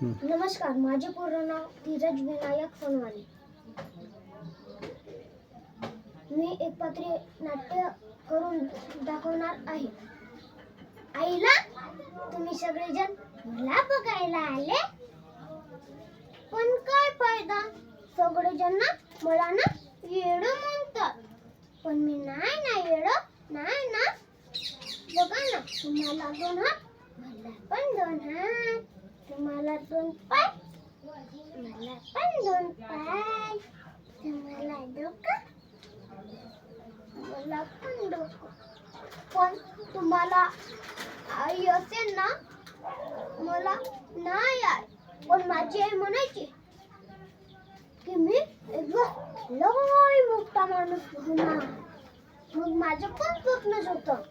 नमस्कार, माझे पूर्ण नाव धीरज विनायक सोनवाले. मी एक पात्री नाट्य करून दाखवणार आहे. आईला, तुम्ही सगळेजण मला बघायला आले, पण काय फायदा? सगळेजण मला येडं म्हणतात, पण मी नाही येडं, नाही ना. बघा ना, तुम्हाला 2 हात, मला पण 2 हात. तुम्हाला 2 पाय, मला पण 2 पाय. तुम्हाला डोकं, मला पण डोकं. पण तुम्हाला आई असेल ना, मला नाही आई. पण माझी आई म्हणायची की मी एकदा लय मोठा माणूस होणार. मग माझं पण स्वप्नच होतं,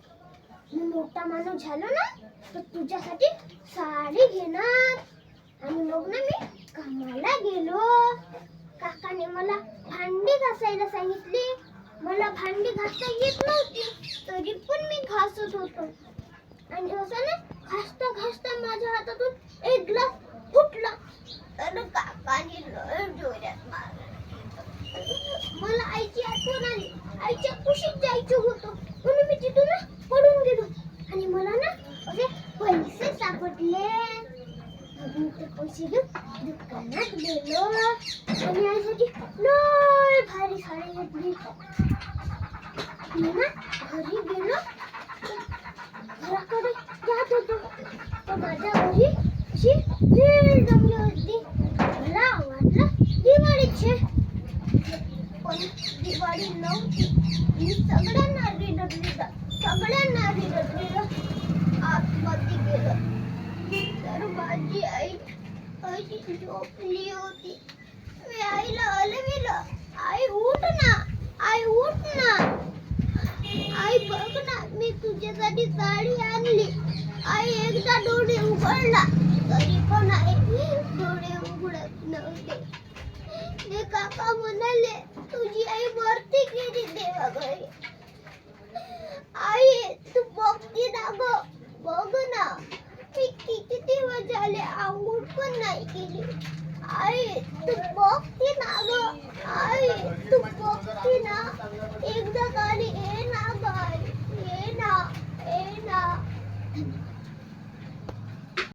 मी मोठा माणूस झालो ना तर तुझ्यासाठी साडी घेणार. आणि मग मी कामाला गेलो. काकाने मला भांडी घासायला सांगितली. मला भांडी घासता येत नव्हती, तरी पण मी घासत होतो. आणि असं ना घासता घासता माझ्या हातातून एक ग्लास फुटला. तर काकाने लय जोरात मारलं. मला आईची आठवण आली. आईच्या कुशीत जायचं होतं, म्हणून मी तिथून पडून गेलो. आणि मला ना असे पैसे सापडले. मग मी ते पैसे घेऊन दुकानात गेलो आणि आईसाठी लय भारी साडी घेतली. मी ना घरी गेलो, घराकडे जात होतो तर माझ्या घरी अशी भीड जमली होती. मला वाटलं दिवाळीचे, पण दिवाळी नव्हती. मी सगळ्यांना रिडटलेलं आतमध्ये गेलं तर माझी आई झोपली होती. मी आईला हलविलं, आई उठ ना, आई उठ ना. आई बघ ना, मी तुझ्यासाठी साडी आणली. आई एकदा डोळे उघडला, तरी पण आई डोळे उघडत नव्हते. ते काका म्हणाले, तुझी आई वरती गेली देवाघरी. आई तू बघती ना गं, बघ ना, मी किती दिवस झाले आंघोळ पण नाही केली. आई तू बघती ना गं, आई तू बघती ना, एकदा